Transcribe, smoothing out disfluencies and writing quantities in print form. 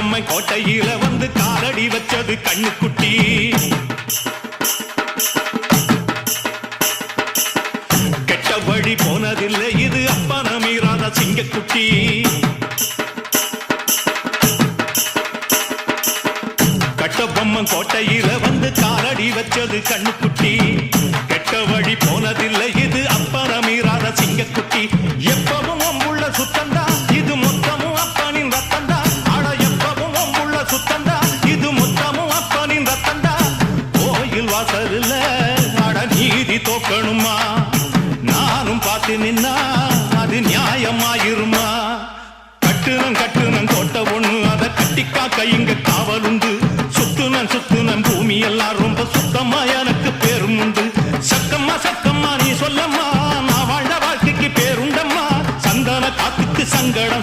பொம்மை கோட்டையில வந்து காலடி வச்சது கண்ணுக்குட்டி. கெட்ட வழி போனதில்லை இது அப்பன மீறாத சிங்கக்குட்டி. கட்ட பொம்மை கோட்டையில வந்து காலடி வச்சது கண்ணுக்குட்டி. கெட்ட வழி போனதில்லை இது அப்பன மீறாத சிங்கக்குட்டி. எப்பவும் உள்ள சுத்தந்தா இது மொத்தமும் அப்பனின் ரத்தந்தா. ஆட எப்பவும் உள்ள சுத்தந்தா இது மொத்தமும் அப்பனின் ரத்தந்தா. கோயில் வாசல்ல ஆட நீதி தோக்கணுமா? நானும் பார்த்து நின்னா அது நியாயமாயிருமா? கட்டுனம் கோட்டை ஒண்ணு அதை கட்டிக்காக்க இங்க காவல் உண்டு. சுத்துனன் பூமி எல்லாம் ரொம்ப சுத்தமா எனக்கு பேரும் உண்டு. சக்கம்மா நீ சொல்லம்மா நான் வாழ்ந்த வாழ்க்கைக்கு பேருண்டம்மா. சந்தன காத்துக்கு சங்கடம்